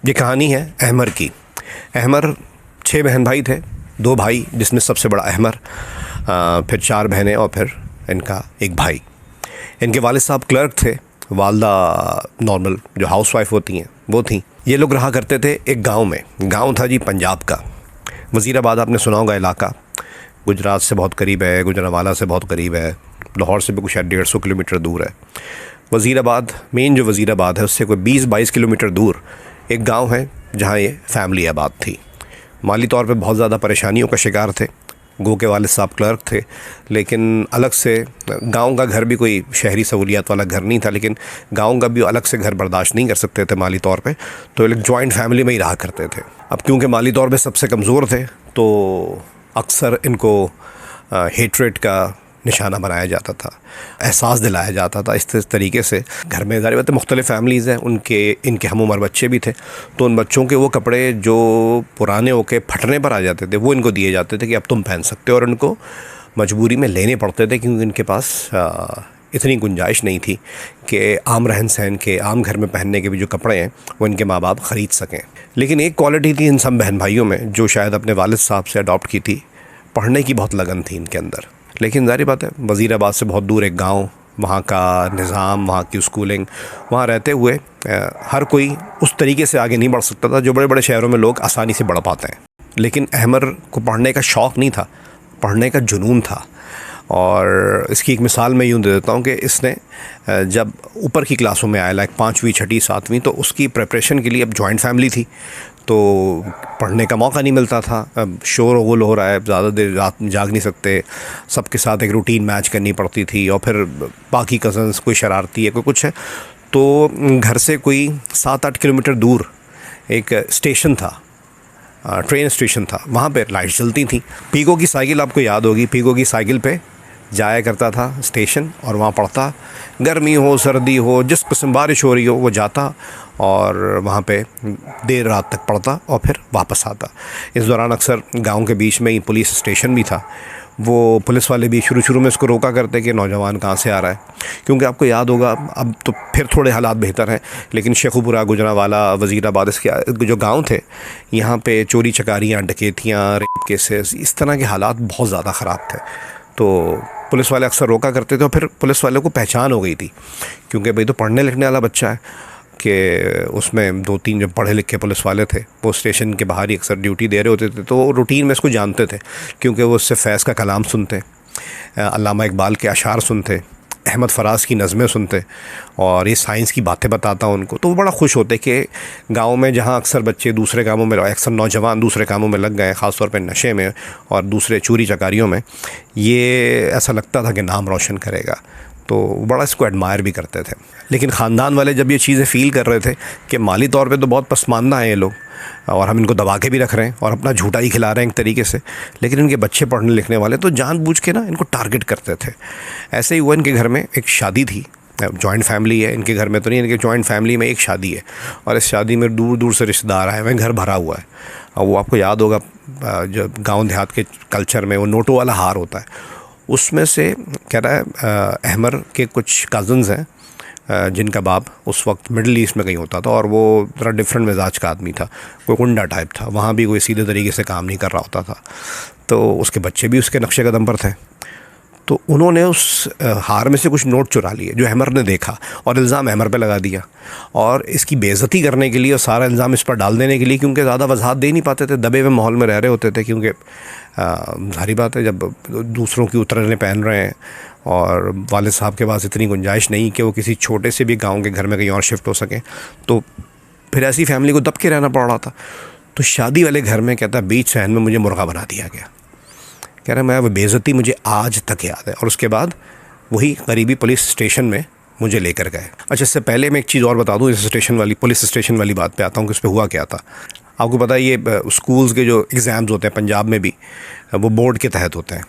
ये कहानी है अहमर की। अहमर 6 बहन भाई थे, 2 भाई जिसमें सबसे बड़ा अहमर, फिर 4 बहनें और फिर इनका एक भाई। इनके वालिद साहब क्लर्क थे, वालदा नॉर्मल जो हाउसवाइफ होती हैं वो थी। ये लोग रहा करते थे एक गांव में। गांव था जी पंजाब का, वज़ीराबाद आपने सुना होगा इलाका। गुजरात से बहुत करीब है, गुजरांवाला से बहुत करीब है, लाहौर से भी कुछ 150 किलोमीटर दूर है। वज़ीराबाद, मेन जो वज़ीराबाद है उससे कोई 20-22 किलोमीटर दूर एक गांव है जहां ये फैमिली आबाद थी। माली तौर पे बहुत ज़्यादा परेशानियों का शिकार थे। गो के वालिद साहब क्लर्क थे, लेकिन अलग से गांव का घर भी कोई शहरी सहूलियात वाला घर नहीं था, लेकिन गांव का भी अलग से घर बर्दाश्त नहीं कर सकते थे माली तौर पे, तो ये लोग जॉइंट फैमिली में ही रहा करते थे। अब क्योंकि माली तौर पे सबसे कमज़ोर थे तो अक्सर इनको हेट्रेट का निशाना बनाया जाता था, एहसास दिलाया जाता था इस तरीके से। घर में ज़ाहिर बात है मुख्तलिफ़ फैमिलीज़ हैं, इनके हम उम्र बच्चे भी थे, तो उन बच्चों के वो कपड़े जो पुराने होके फटने पर आ जाते थे वो इनको दिए जाते थे कि अब तुम पहन सकते हो, और इनको मजबूरी में लेने पड़ते थे क्योंकि इनके पास इतनी गुंजाइश नहीं थी कि आम रहन सहन के, आम घर में पहनने के भी जो कपड़े हैं वो इनके माँ बाप ख़रीद सकें। लेकिन एक क्वालिटी थी इन सब बहन भाइयों में जो शायद अपने वालिद साहब से अडॉप्ट की थी, पढ़ने की बहुत लगन थी इनके अंदर। लेकिन ज़ाहिर बात है वज़ीराबाद से बहुत दूर एक गांव, वहाँ का निज़ाम, वहाँ की स्कूलिंग, वहाँ रहते हुए हर कोई उस तरीके से आगे नहीं बढ़ सकता था जो बड़े बड़े शहरों में लोग आसानी से बढ़ पाते हैं। लेकिन अहमर को पढ़ने का शौक़ नहीं था, पढ़ने का जुनून था। और इसकी एक मिसाल मैं यूँ दे देता हूँ कि इसने जब ऊपर की क्लासों में आया, लाइक 5वीं 6वीं 7वीं, तो उसकी प्रिपरेशन के लिए, अब जॉइंट फैमिली थी तो पढ़ने का मौका नहीं मिलता था। अब शोर गुल हो रहा है, ज़्यादा देर रात जाग नहीं सकते, सबके साथ एक रूटीन मैच करनी पड़ती थी, और फिर बाकी कज़न्स कोई शरारती है कोई कुछ है, तो घर से कोई 7-8 किलोमीटर दूर एक स्टेशन था, ट्रेन स्टेशन था, वहाँ पे लाइट जलती थी। पीगो की साइकिल आपको याद होगी, पीगो की साइकिल पे जाया करता था स्टेशन और वहाँ पढ़ता, गर्मी हो सर्दी हो, जिस किस्म बारिश हो रही हो वो जाता और वहाँ पे देर रात तक पढ़ता और फिर वापस आता। इस दौरान अक्सर गांव के बीच में ही पुलिस स्टेशन भी था, वो पुलिस वाले भी शुरू में इसको रोका करते कि नौजवान कहाँ से आ रहा है, क्योंकि आपको याद होगा अब तो फिर थोड़े हालात बेहतर हैं, लेकिन शेखुपुरा, गुजरांवाला, वज़ीराबाद, इसके जो गांव थे यहाँ पे चोरी चकारियाँ, डकैतियाँ, रेप केसेस, इस तरह के हालात बहुत ज़्यादा ख़राब थे। तो पुलिस वाले अक्सर रोका करते थे, और फिर पुलिस वालों को पहचान हो गई थी क्योंकि भाई तो पढ़ने लिखने वाला बच्चा है, कि उसमें 2-3 जो पढ़े लिखे पुलिस वाले थे वो स्टेशन के बाहर ही अक्सर ड्यूटी दे रहे होते थे, तो वो रूटीन में इसको जानते थे क्योंकि वो उससे फैज़ का कलाम सुनते, अल्लामा इकबाल के अशार सुनते, अहमद फराज की नज़में सुनते, और ये साइंस की बातें बताता उनको, तो वो बड़ा खुश होते कि गांव में जहां अक्सर बच्चे दूसरे कामों में, अक्सर नौजवान दूसरे कामों में लग गए, ख़ास तौर पे नशे में और दूसरे चोरी चकारियों में, ये ऐसा लगता था कि नाम रोशन करेगा, तो बड़ा इसको एडमायर भी करते थे। लेकिन ख़ानदान वाले जब ये चीज़ें फ़ील कर रहे थे कि माली तौर पे तो बहुत पसमानदा हैं ये लोग और हम इनको दबा के भी रख रहे हैं और अपना झूठा ही खिला रहे हैं एक तरीके से, लेकिन इनके बच्चे पढ़ने लिखने वाले, तो जानबूझ के ना इनको टारगेट करते थे। ऐसे ही हुआ, इनके घर में एक शादी थी, जॉइंट फैमिली है, इनके घर में तो नहीं, इनके जॉइंट फैमिली में एक शादी है और इस शादी में दूर दूर से रिश्तेदार आए हुए हैं, घर भरा हुआ है। और वो आपको याद होगा जो गाँव देहात के कल्चर में वो नोटों वाला हार होता है, उसमें से कह रहा है अहमर के कुछ कज़न्स हैं जिनका बाप उस वक्त मिडल ईस्ट में कहीं होता था और वो ज़रा डिफरेंट मिजाज का आदमी था, कोई गुंडा टाइप था, वहाँ भी कोई सीधे तरीके से काम नहीं कर रहा होता था, तो उसके बच्चे भी उसके नक्शे कदम पर थे। तो उन्होंने उस हार में से कुछ नोट चुरा लिए जो अहमर ने देखा और इल्ज़ाम अहमर पे लगा दिया, और इसकी बेइज्जती करने के लिए और सारा इल्ज़ाम इस पर डाल देने के लिए, क्योंकि ज़्यादा वजाहत दे नहीं पाते थे, दबे हुए माहौल में रह रहे होते थे, क्योंकि जाहिर बात है जब दूसरों की उतरने पहन रहे हैं और वालिद साहब के पास इतनी गुंजाइश नहीं कि वो किसी छोटे से भी गाँव के घर में कहीं और शिफ्ट हो सकें, तो फिर ऐसी फैमिली को दब के रहना पड़ रहा था। तो शादी वाले घर में कहता है बीच सहन में मुझे मुर्गा बना दिया गया। कह रहा मैं वो बेइज्जती मुझे आज तक याद है, और उसके बाद वही करीबी पुलिस स्टेशन में मुझे लेकर गए। अच्छा, इससे पहले मैं एक चीज़ और बता दूं, इस पुलिस स्टेशन वाली बात पे आता हूँ कि उस पर हुआ क्या था। आपको पता है ये स्कूल्स के जो एग्ज़ाम्स होते हैं पंजाब में भी वो बोर्ड के तहत होते हैं,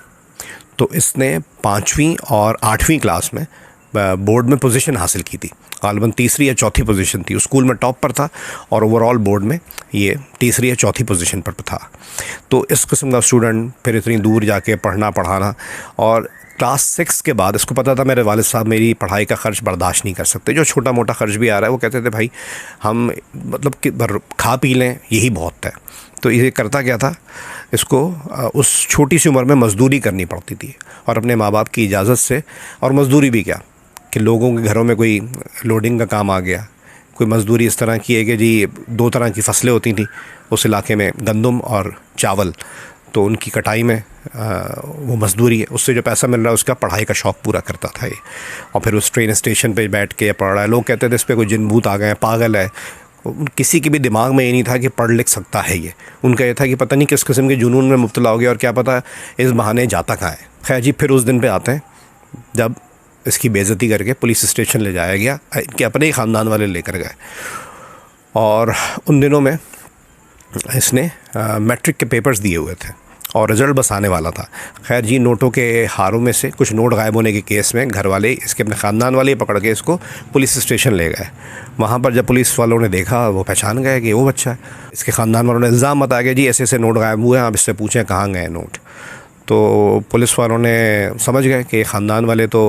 तो इसने 5वीं और 8वीं क्लास में बोर्ड में पोजीशन हासिल की थी, गालिबन 3री या 4थी पोजीशन थी, स्कूल में टॉप पर था और ओवरऑल बोर्ड में ये 3री या 4थी पोजीशन पर था। तो इस किस्म का स्टूडेंट फिर इतनी दूर जाके पढ़ना पढ़ाना, और क्लास 6 के बाद इसको पता था मेरे वालिद साहब मेरी पढ़ाई का ख़र्च बर्दाश्त नहीं कर सकते, जो छोटा मोटा ख़र्च भी आ रहा है वो कहते थे भाई हम मतलब कि खा पी लें यही बहुत है। तो ये करता क्या था, इसको उस छोटी सी उम्र में मज़दूरी करनी पड़ती थी और अपने माँ बाप की इजाज़त से, और मज़दूरी भी क्या कि लोगों के घरों में कोई लोडिंग का काम आ गया, कोई मज़दूरी इस तरह की है कि जी 2 तरह की फसलें होती थी उस इलाके में, गंदम और चावल, तो उनकी कटाई में वो मज़दूरी है, उससे जो पैसा मिल रहा है उसका पढ़ाई का शौक़ पूरा करता था ये। और फिर उस ट्रेन स्टेशन पे बैठ के पढ़ रहा है, लोग कहते थे इस पर कोई जिन भूत आ गए हैं, पागल है। किसी के भी दिमाग में ये नहीं था कि पढ़ लिख सकता है ये, उनका ये था कि पता नहीं किस किस्म के जुनून में मुब्तला हो गया और क्या पता इस बहाने जाता कहाँ है। खैर जी, फिर उस दिन पे आते हैं जब इसकी बेइज्जती करके पुलिस स्टेशन ले जाया गया, इनके अपने ही ख़ानदान वाले लेकर गए। और उन दिनों में इसने मैट्रिक के पेपर्स दिए हुए थे और रिज़ल्ट बस आने वाला था। खैर जी, नोटों के हारों में से कुछ नोट गायब होने के केस में घर वाले इसके अपने ख़ानदान वाले पकड़ के इसको पुलिस स्टेशन ले गए। वहाँ पर जब पुलिस वालों ने देखा, वो पहचान गए कि वो बच्चा है। इसके ख़ानदान वालों ने इल्ज़ाम बताया कि जी ऐसे ऐसे नोट गायब हुए हैं, आप इससे पूछें कहाँ गए नोट। तो पुलिस वालों ने समझ गए कि ख़ानदान वाले तो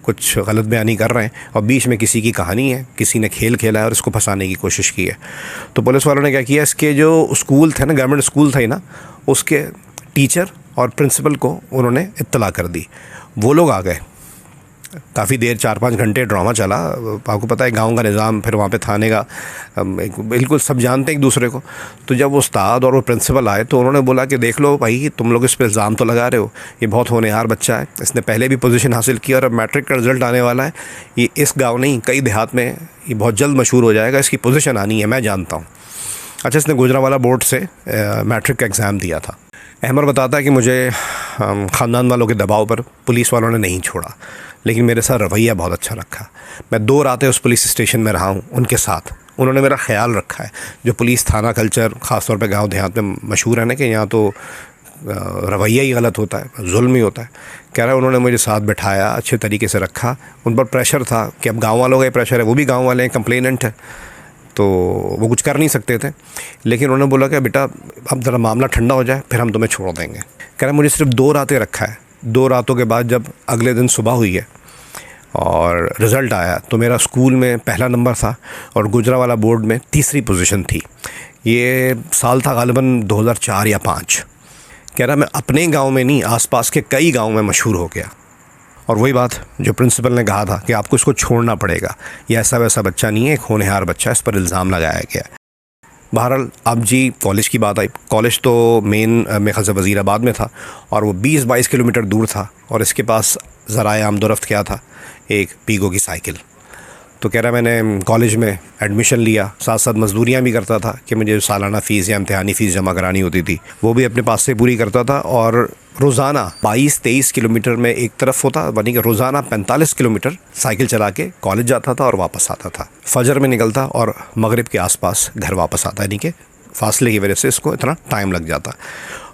कुछ गलत बयानी कर रहे हैं और बीच में किसी की कहानी है, किसी ने खेल खेला है और इसको फंसाने की कोशिश की है। तो पुलिस वालों ने क्या किया, इसके जो स्कूल थे ना, गवर्नमेंट स्कूल था ही ना, उसके टीचर और प्रिंसिपल को उन्होंने इत्तला कर दी। वो लोग आ गए, काफ़ी देर 4-5 घंटे ड्रामा चला। आपको पता है गांव का निज़ाम, फिर वहाँ पे थाने का, बिल्कुल सब जानते हैं एक दूसरे को। तो जब उस्ताद और वो प्रिंसिपल आए तो उन्होंने बोला कि देख लो भाई, तुम लोग इस पर इल्ज़ाम तो लगा रहे हो, ये बहुत होनहार बच्चा है, इसने पहले भी पोजीशन हासिल की और अब मैट्रिक का रिज़ल्ट आने वाला है, ये इस गाँव नहीं कई देहात में ये बहुत जल्द मशहूर हो जाएगा, इसकी पोजीशन आनी है, मैं जानता हूँ। अच्छा, इसने गुजरांवाला बोर्ड से मैट्रिक का एग्ज़ाम दिया था। अहमर बताता है कि मुझे ख़ानदान वालों के दबाव पर पुलिस वालों ने नहीं छोड़ा, लेकिन मेरे साथ रवैया बहुत अच्छा रखा। मैं 2 रातें उस पुलिस स्टेशन में रहा हूँ उनके साथ, उन्होंने मेरा ख्याल रखा है। जो पुलिस थाना कल्चर ख़ास तौर पे गांव देहात में मशहूर है ना कि यहाँ तो रवैया ही गलत होता है, जुल्म ही होता है। कह रहा है उन्होंने मुझे साथ बिठाया, अच्छे तरीके से रखा। उन पर प्रेशर था कि अब गाँव वालों का ही प्रेशर है, वो भी गाँव वाले हैं, कंप्लेनेंट है, तो वो कुछ कर नहीं सकते थे। लेकिन उन्होंने बोला कि बेटा अब ज़रा मामला ठंडा हो जाए फिर हम तुम्हें छोड़ देंगे। कह रहा मुझे सिर्फ 2 रातें रखा है। 2 रातों के बाद जब अगले दिन सुबह हुई है और रिज़ल्ट आया तो मेरा स्कूल में पहला नंबर था और गुजरांवाला बोर्ड में तीसरी पोजीशन थी। ये साल था गालिबन 2004 या 5। कह रहा मैं अपने गाँव में नहीं, आसपास के कई गाँव में मशहूर हो गया। और वही बात जो प्रिंसिपल ने कहा था कि आपको इसको छोड़ना पड़ेगा, ये ऐसा वैसा बच्चा नहीं है, एक होनहार बच्चा है, इस पर इल्ज़ाम लगाया गया। बहरहाल अब जी कॉलेज की बात आई। कॉलेज तो मेन मेरे ख्याल से वज़ीराबाद में था और वो 20-22 किलोमीटर दूर था और इसके पास ज़राए आमदोरफ्त क्या था, एक पीगो की साइकिल। तो कह रहा मैंने कॉलेज में एडमिशन लिया, साथ साथ मज़दूरियाँ भी करता था कि मुझे सालाना फ़ीस या इम्तिहानी फ़ीस जमा करानी होती थी, वो भी अपने पास से पूरी करता था। और रोज़ाना 22-23 किलोमीटर में एक तरफ होता, यानी कि रोज़ाना 45 किलोमीटर साइकिल चला के कॉलेज जाता था और वापस आता था। फजर में निकलता और मगरिब के आसपास घर वापस आता, यानी कि फ़ासले की वजह से इसको इतना टाइम लग जाता।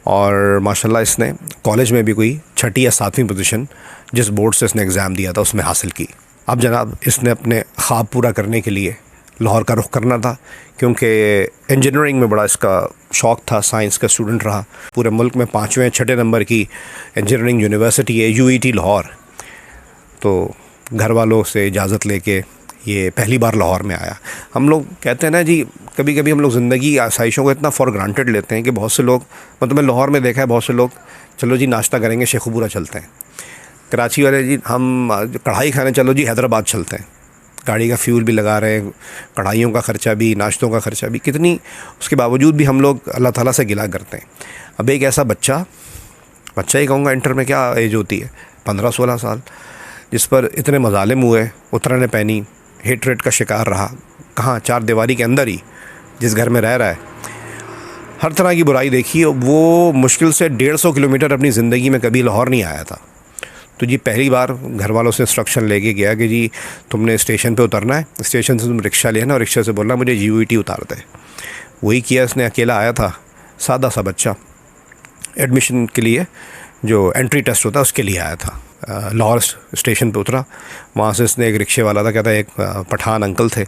और माशाल्लाह इसने कॉलेज में भी कोई 6ठी या 7वीं पोजीशन जिस बोर्ड से इसने एग्ज़ाम दिया था उसमें हासिल की। अब जनाब इसने अपने ख्वाब पूरा करने के लिए लाहौर का रुख करना था, क्योंकि इंजीनियरिंग में बड़ा इसका शौक़ था, साइंस का स्टूडेंट रहा। पूरे मुल्क में 5वें 6ठे नंबर की इंजीनियरिंग यूनिवर्सिटी है UET लाहौर। तो घर वालों से इजाज़त लेके ये पहली बार लाहौर में आया। हम लोग कहते हैं ना जी, कभी कभी हम लोग ज़िंदगी की आसाइशों को इतना फॉर ग्रांटेड लेते हैं कि बहुत से लोग, मतलब मैं लाहौर में देखा है बहुत से लोग, चलो जी नाश्ता करेंगे शेखुपुरा चलते हैं, कराची वाले जी हम कढ़ाई खाने चलो जी हैदराबाद चलते हैं, गाड़ी का फ्यूल भी लगा रहे हैं, कढ़ाइयों का ख़र्चा भी, नाश्तों का ख़र्चा भी, कितनी उसके बावजूद भी हम लोग अल्लाह ताला से गिला करते हैं। अब एक ऐसा बच्चा ही कहूँगा, इंटर में क्या एज होती है, 15-16 साल, जिस पर इतने मजालिम हुए, उतरने पैनी, हेट रेट का शिकार रहा, कहाँ 4 दीवारी के अंदर ही जिस घर में रह रहा है, हर तरह की बुराई देखी। वो मुश्किल से 150 किलोमीटर अपनी ज़िंदगी में कभी लाहौर नहीं आया था। तो जी पहली बार घर वालों से इंस्ट्रक्शन लेके गया कि जी तुमने स्टेशन पे उतरना है, स्टेशन से तुम रिक्शा लेना और रिक्शा से बोलना मुझे UET उतार दे। वही किया इसने, अकेला आया था, सादा सा बच्चा, एडमिशन के लिए जो एंट्री टेस्ट होता है उसके लिए आया था। लाहौर स्टेशन पे उतरा, वहाँ से इसने, एक रिक्शे वाला था, कहता है एक पठान अंकल थे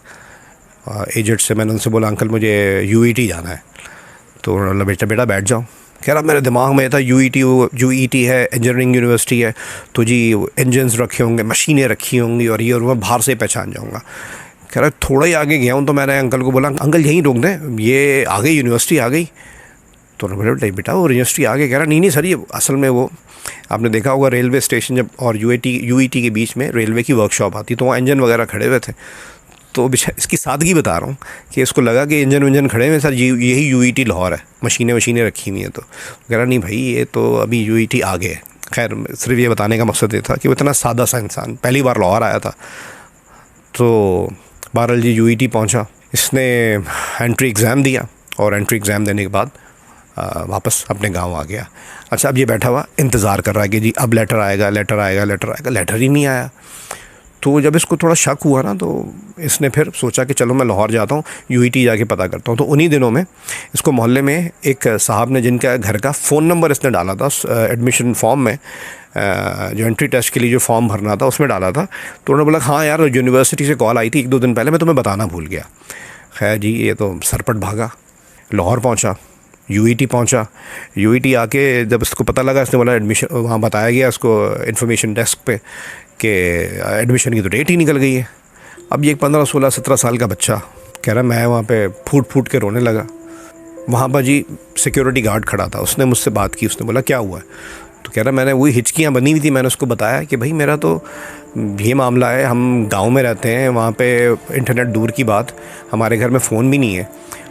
एजेड से, मैंने उनसे बोला अंकल मुझे UET जाना है। तो उन्होंने बेटा बैठ जाओ, कह रहा मेरे दिमाग में था यूईटी है, इंजीनियरिंग यूनिवर्सिटी है, तो जी इंजन्स रखे होंगे, मशीनें रखी होंगी और ये और मैं बाहर से पहचान जाऊँगा। कह रहा थोड़ा ही आगे गया हूँ तो मैंने अंकल को बोला अंकल यहीं रोक दें, ये आ गई यूनिवर्सिटी आ गई। तो बोले बेटा वो यूनिवर्सिटी आ गई। कह रहा नहीं सर, ये असल में वो आपने देखा होगा रेलवे स्टेशन जब और यूईटी के बीच में रेलवे की वर्कशॉप आती तो वहाँ इंजन वगैरह खड़े हुए थे। तो इसकी सादगी बता रहा हूँ कि इसको लगा कि इंजन खड़े हुए सर, यही यूईटी लाहौर है, मशीनें रखी हुई हैं। तो कह रहा नहीं भाई ये तो अभी यूईटी आगे है। खैर सिर्फ ये बताने का मकसद ये था कि वो इतना सादा सा इंसान, पहली बार लाहौर आया था। तो बहरहाल जी यूईटी पहुंचा, इसने एंट्री एग्ज़ाम दिया और एंट्री एग्ज़ाम देने के बाद वापस अपने गांव आ गया। अच्छा अब ये बैठा हुआ इंतज़ार कर रहा है कि जी अब लेटर आएगा, लेटर ही नहीं आया। तो जब इसको थोड़ा शक हुआ ना, तो इसने फिर सोचा कि चलो मैं लाहौर जाता हूँ, यूईटी जाके पता करता हूँ। तो उन्हीं दिनों में इसको मोहल्ले में एक साहब ने, जिनका घर का फ़ोन नंबर इसने डाला था एडमिशन फॉर्म में, जो एंट्री टेस्ट के लिए जो फॉर्म भरना था उसमें डाला था। तो उन्होंने बोला हाँ यार यूनिवर्सिटी से कॉल आई थी 1-2 दिन पहले, मैं तुम्हें बताना भूल गया। खैर जी ये तो सरपट भागा, लाहौर पहुँचा, यूईटी पहुंचा। यूईटी आके जब इसको पता लगा, इसने बोला एडमिशन, वहाँ बताया गया इसको इन्फॉर्मेशन डेस्क पे कि एडमिशन की तो डेट ही निकल गई है। अब ये 15, 16, 17 साल का बच्चा कह रहा मैं वहाँ पे फूट के रोने लगा। वहाँ पर जी सिक्योरिटी गार्ड खड़ा था, उसने मुझसे बात की, उसने बोला क्या हुआ है? तो कह रहा मैंने वही हिचकियाँ बनी हुई थी, मैंने उसको बताया कि भाई मेरा तो ये मामला है, हम गांव में रहते हैं, वहाँ पे इंटरनेट दूर की बात, हमारे घर में फ़ोन भी नहीं है,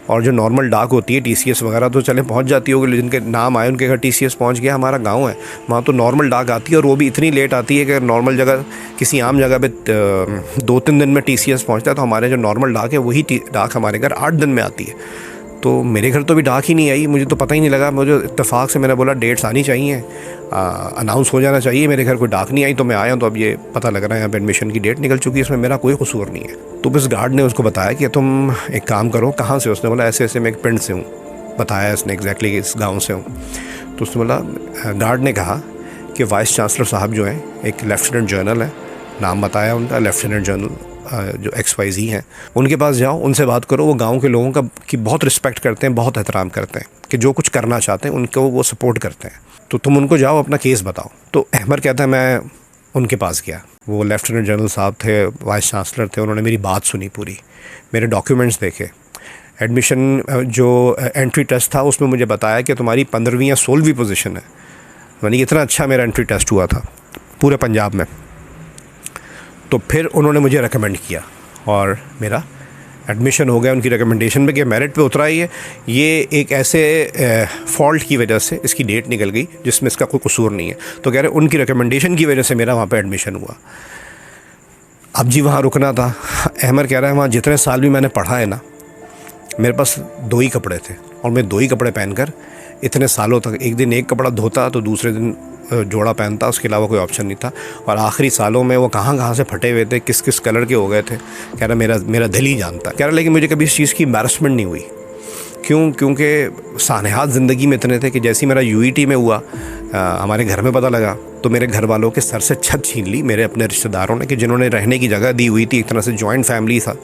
और जो नॉर्मल डाक होती है टीसीएस वगैरह तो चले पहुँच जाती होगी, जिनके नाम आए उनके घर टीसीएस पहुँच गया। हमारा गांव है, वहाँ तो नॉर्मल डाक आती है और वो भी इतनी लेट आती है कि नॉर्मल जगह किसी आम जगह पे 2-3 दिन में टीसीएस पहुँचता है, तो हमारे जो नॉर्मल डाक है वही डाक हमारे घर 8 दिन में आती है। तो मेरे घर तो भी डाक ही नहीं आई, मुझे तो पता ही नहीं लगा। मुझे इत्तेफाक से मैंने बोला डेट्स आनी चाहिए, अनाउंस हो जाना चाहिए, मेरे घर कोई डाक नहीं आई तो मैं आया हूँ। तो अब ये पता लग रहा है यहाँ पे एडमिशन की डेट निकल चुकी है, इसमें मेरा कोई कसूर नहीं है। तो बस गार्ड ने उसको बताया कि तुम एक काम करो, कहाँ से? उसने बोला ऐसे मैं एक पिंड से हूँ, बताया इसने एग्जैक्टली इस गाँव से हूँ। तो उसने बोला, गार्ड ने कहा कि वाइस चांसलर साहब जो हैं, एक लेफ्टिनेंट जनरल है, नाम बताया उनका, लेफ्टिनेंट जनरल जो XYZ हैं, उनके पास जाओ, उनसे बात करो। वो गांव के लोगों का की बहुत रिस्पेक्ट करते हैं, बहुत एहतराम करते हैं कि जो कुछ करना चाहते हैं उनको वो सपोर्ट करते हैं। तो तुम उनको जाओ, अपना केस बताओ। तो अहमर कहता है मैं उनके पास गया, वो लेफ्टिनेंट जनरल साहब थे, वाइस चांसलर थे, उन्होंने मेरी बात सुनी पूरी, मेरे डॉक्यूमेंट्स देखे। एडमिशन जो एंट्री टेस्ट था उसमें मुझे बताया कि तुम्हारी 15वीं या 16वीं पोजीशन है। यानी इतना अच्छा मेरा एंट्री टेस्ट हुआ था पूरे पंजाब में। तो फिर उन्होंने मुझे रेकमेंड किया और मेरा एडमिशन हो गया उनकी रिकमेंडेशन पे कि मेरिट पे उतरा ही है। ये एक ऐसे फॉल्ट की वजह से इसकी डेट निकल गई जिसमें इसका कोई कसूर नहीं है। तो कह रहे उनकी रिकमेंडेशन की वजह से मेरा वहाँ पे एडमिशन हुआ। अब जी वहाँ रुकना था। अहमर कह रहा है वहाँ जितने साल भी मैंने पढ़ा है ना, मेरे पास 2 ही कपड़े थे और मैं 2 ही कपड़े पहनकर इतने सालों तक, एक दिन एक कपड़ा धोता तो दूसरे दिन जोड़ा पहनता, उसके अलावा कोई ऑप्शन नहीं था। और आखिरी सालों में वो कहाँ से फटे हुए थे, किस किस कलर के हो गए थे, कह रहा मेरा दिल ही जानता। कह रहा लेकिन मुझे कभी इस चीज़ की एम्बैरसमेंट नहीं हुई। क्योंकि सानेहात ज़िंदगी में इतने थे कि जैसे ही मेरा यूईटी में हुआ, हमारे घर में पता लगा तो मेरे घर वालों के सर से छत छीन ली मेरे अपने रिश्तेदारों ने, कि जिन्होंने रहने की जगह दी हुई थी, एक तरह से जॉइंट फैमिली था,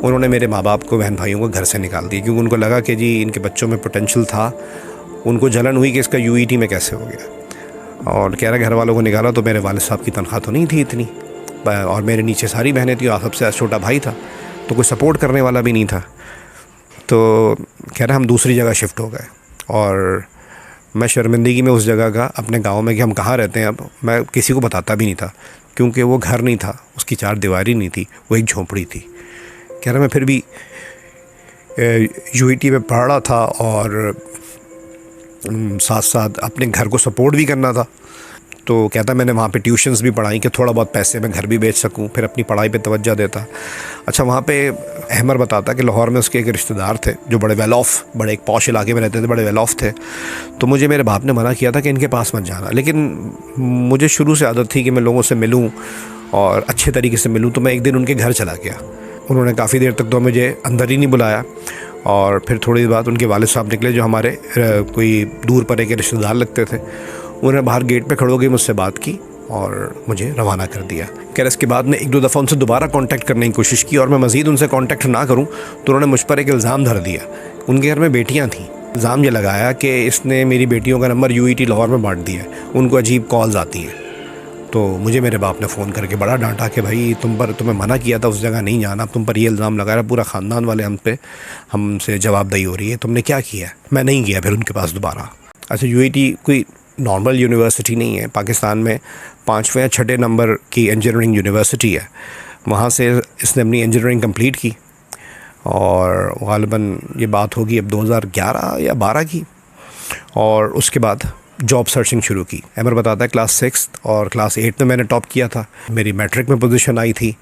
उन्होंने मेरे माँ बाप को, बहन भाइयों को घर से निकाल दिया, क्योंकि उनको लगा कि जी इनके बच्चों में पोटेंशियल था। उनको जलन हुई कि इसका यूईटी में कैसे हो गया। और कह रहा घर वालों को निकाला तो मेरे वालिद साहब की तनख्वाह तो नहीं थी इतनी, और मेरे नीचे सारी बहनें थी और सबसे छोटा भाई था, तो कोई सपोर्ट करने वाला भी नहीं था। तो कह रहा हम दूसरी जगह शिफ्ट हो गए और मैं शर्मिंदगी में उस जगह का, अपने गांव में कि हम कहाँ रहते हैं अब, मैं किसी को बताता भी नहीं था, क्योंकि वो घर नहीं था, उसकी 4 दीवारी नहीं थी, वो एक झोंपड़ी थी। कह रहा मैं फिर भी यूईटी में पढ़ रहा था और साथ साथ अपने घर को सपोर्ट भी करना था। तो कहता मैंने वहाँ पे ट्यूशन्स भी पढ़ाई कि थोड़ा बहुत पैसे मैं घर भी बेच सकूँ, फिर अपनी पढ़ाई पे तवज्जो देता। अच्छा वहाँ पे अहमर बताता कि लाहौर में उसके एक रिश्तेदार थे जो बड़े वेल ऑफ, बड़े एक पॉश इलाके में रहते थे, बड़े वेल ऑफ थे। तो मुझे मेरे बाप ने मना किया था कि इनके पास मत जाना, लेकिन मुझे शुरू से आदत थी कि मैं लोगों से मिलूँ और अच्छे तरीके से मिलूँ। तो मैं एक दिन उनके घर चला गया। उन्होंने काफ़ी देर तक तो मुझे अंदर ही नहीं बुलाया, और फिर थोड़ी देर बाद उनके वालिद साहब निकले जो हमारे कोई दूर परे के रिश्तेदार लगते थे। उन्होंने बाहर गेट पे खड़े होकर मुझसे बात की और मुझे रवाना कर दिया। खैर इसके बाद में 1-2 दफ़ा उनसे दोबारा कांटेक्ट करने की कोशिश की और मैं मज़ीद उनसे कांटेक्ट ना करूं तो उन्होंने मुझ पर एक इल्ज़ाम धर दिया। उनके घर में बेटियां थीं इल्ज़ाम ये लगाया कि इसने मेरी बेटियों का नंबर UET लाहौर में बांट दिया है, उनको अजीब कॉल्स आती हैं। तो मुझे मेरे बाप ने फ़ोन करके बड़ा डांटा कि भाई तुम्हें मना किया था उस जगह नहीं जाना, तुम पर ये इल्ज़ाम लगा रहा, पूरा ख़ानदान वाले हमसे जवाबदेही हो रही है, तुमने क्या किया है। मैं नहीं गया फिर उनके पास दोबारा। अच्छा, UET कोई नॉर्मल यूनिवर्सिटी नहीं है, पाकिस्तान में 5वें या 6ठे नंबर की इंजीनियरिंग यूनिवर्सिटी है। वहाँ से इसने अपनी इंजीनियरिंग कंप्लीट की और ग़ालिबन ये बात होगी अब 2011 या 12 की। और उसके बाद जॉब सर्चिंग शुरू की। अमर बताता है क्लास 6 और क्लास 8 में मैंने टॉप किया था, मेरी मैट्रिक में पोजीशन आई थी,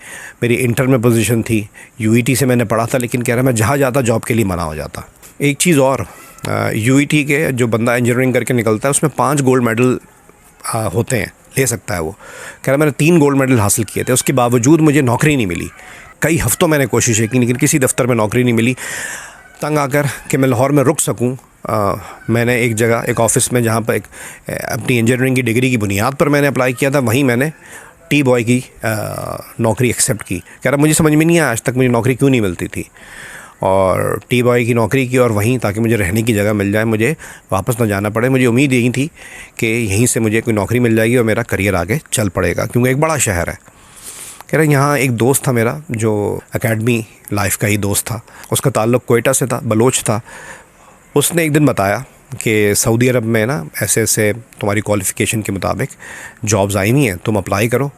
मेरी इंटर में पोजीशन थी, UET से मैंने पढ़ा था, लेकिन कह रहा मैं जहाँ जाता जॉब के लिए मना हो जाता। एक चीज़ और, UET के जो बंदा इंजीनियरिंग करके निकलता है उसमें 5 गोल्ड मेडल होते हैं, ले सकता है वो। कह रहा मैंने 3 गोल्ड मेडल हासिल किए थे, उसके बावजूद मुझे नौकरी नहीं मिली। कई हफ्तों मैंने कोशिशें की लेकिन किसी दफ्तर में नौकरी नहीं मिली। तंग आकर कि मैं लाहौर में रुक सकूं, मैंने एक जगह, एक ऑफ़िस में जहाँ पर अपनी इंजीनियरिंग की डिग्री की बुनियाद पर मैंने अप्लाई किया था, वहीं मैंने टी बॉय की नौकरी एक्सेप्ट की। कह रहा मुझे समझ में नहीं आया आज तक मुझे नौकरी क्यों नहीं मिलती थी, और टी बॉय की नौकरी की और वहीं, ताकि मुझे रहने की जगह मिल जाए, मुझे वापस ना जाना पड़े। मुझे उम्मीद यही थी कि यहीं से मुझे कोई नौकरी मिल जाएगी और मेरा करियर आगे चल पड़ेगा, क्योंकि एक बड़ा शहर है। कह रहे यहाँ एक दोस्त था मेरा जो एकेडमी लाइफ का ही दोस्त था, उसका ताल्लुक़ कोयटा से था, बलोच था। उसने एक दिन बताया कि सऊदी अरब में ना ऐसे ऐसे तुम्हारी क्वालिफ़िकेशन के मुताबिक जॉब्स आई हुई हैं, तुम अप्लाई करो,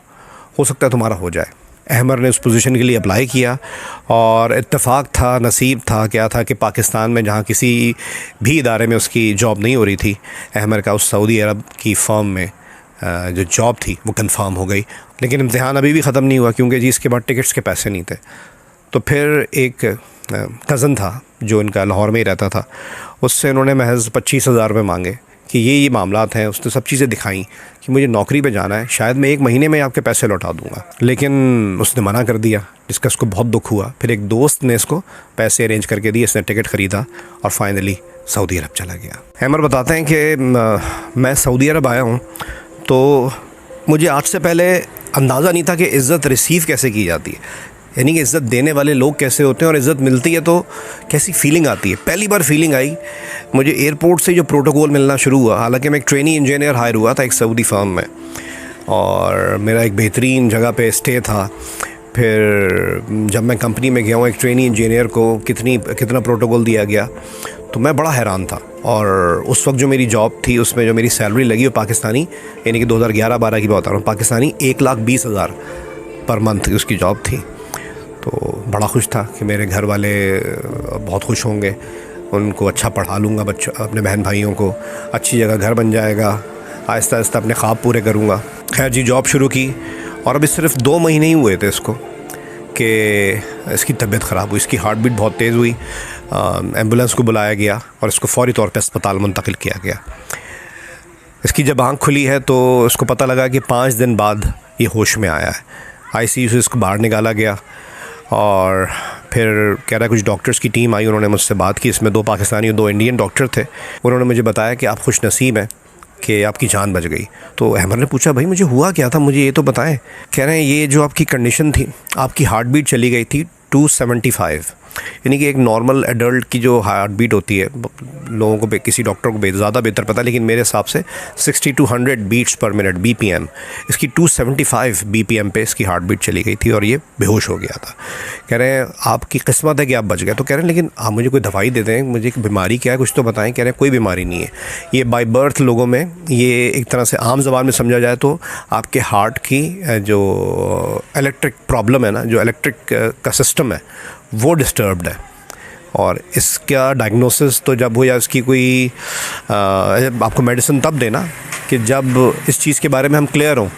हो सकता है तुम्हारा हो जाए। अहमर ने उस पोजीशन के लिए अप्लाई किया और इत्तेफाक था, नसीब था, क्या था कि पाकिस्तान में जहाँ किसी भी इदारे में उसकी जॉब नहीं हो रही थी, अहमर का उस सऊदी अरब की फ़र्म में जो जॉब थी वो कंफर्म हो गई। लेकिन इम्तिहान अभी भी ख़त्म नहीं हुआ, क्योंकि जी इसके बाद टिकट्स के पैसे नहीं थे। तो फिर एक कज़न था जो इनका लाहौर में ही रहता था, उससे उन्होंने महज 25,000 रुपये मांगे कि ये मामलात हैं। उसने सब चीज़ें दिखाई कि मुझे नौकरी पे जाना है, शायद मैं 1 महीने में आपके पैसे लौटा दूंगा, लेकिन उसने मना कर दिया, जिसका उसको बहुत दुख हुआ। फिर एक दोस्त ने इसको पैसे अरेंज करके दिए, इसने टिकट ख़रीदा और फाइनली सऊदी अरब चला गया। अमर बताते हैं कि मैं सऊदी अरब आया हूँ तो मुझे आज से पहले अंदाज़ा नहीं था कि इज़्ज़त रिसीव कैसे की जाती है, यानी कि इज़्ज़त देने वाले लोग कैसे होते हैं और इज़्ज़त मिलती है तो कैसी फ़ीलिंग आती है। पहली बार फ़ीलिंग आई मुझे एयरपोर्ट से जो प्रोटोकॉल मिलना शुरू हुआ। हालांकि मैं एक ट्रेनी इंजीनियर हायर हुआ था एक सऊदी फ़र्म में और मेरा एक बेहतरीन जगह पे स्टे था। फिर जब मैं कंपनी में गया हूँ, एक ट्रेनी इंजीनियर को कितना प्रोटोकॉल दिया गया, तो मैं बड़ा हैरान था। और उस वक्त जो मेरी जॉब थी उसमें जो मेरी सैलरी लगी वो पाकिस्तानी, यानी कि 2011-12 की बात बता रहा हूँ, पाकिस्तानी 1,20,000 पर मंथ उसकी जॉब थी। तो बड़ा खुश था कि मेरे घर वाले बहुत खुश होंगे, उनको अच्छा पढ़ा लूँगा, बच्चों अपने बहन भाइयों को, अच्छी जगह घर बन जाएगा, आहिस्ता आहिस्ता अपने ख्वाब पूरे करूँगा। खैर जी, जॉब शुरू की और अभी सिर्फ 2 महीने ही हुए थे इसको कि इसकी तबीयत ख़राब हुई, इसकी हार्ट बीट बहुत तेज़ हुई। एम्बुलेंस को बुलाया गया और इसको फ़ौरी तौर पे अस्पताल मुंतकिल किया गया। इसकी जब आँख खुली है तो इसको पता लगा कि 5 दिन बाद ये होश में आया है। ICU से इसको बाहर निकाला गया और फिर कह रहा है कुछ डॉक्टर्स की टीम आई, उन्होंने मुझसे बात की, इसमें 2 पाकिस्तानी और 2 इंडियन डॉक्टर थे। उन्होंने मुझे बताया कि आप खुश नसीब हैं कि आपकी जान बच गई। तो अहमद ने पूछा भाई मुझे हुआ क्या था, मुझे ये तो बताएं। कह रहे हैं ये जो आपकी कंडीशन थी, आपकी हार्ट बीट चली गई थी 275, यानी कि एक नॉर्मल एडल्ट की जो हार्ट बीट होती है, लोगों को किसी डॉक्टर को ज़्यादा बेहतर पता है, लेकिन मेरे हिसाब से 60 to 100 beats per minute BPM, इसकी 275 BPM पे इसकी हार्ट बीट चली गई थी और ये बेहोश हो गया था। कह रहे हैं आपकी किस्मत है कि आप बच गए। तो कह रहे हैं लेकिन आप मुझे कोई दवाई दे दें, मुझे बीमारी क्या है कुछ तो बताएं। कह रहे हैं कोई बीमारी नहीं है, ये बाय बर्थ लोगों में, ये एक तरह से आम ज़बान में समझा जाए तो आपके हार्ट की जो इलेक्ट्रिक प्रॉब्लम है ना, जो इलेक्ट्रिक का सिस्टम है वो डिस्टर्ब्ड है। और इसका डायग्नोसिस तो जब हो या इसकी कोई आपको मेडिसिन तब देना कि जब इस चीज़ के बारे में हम क्लियर हों।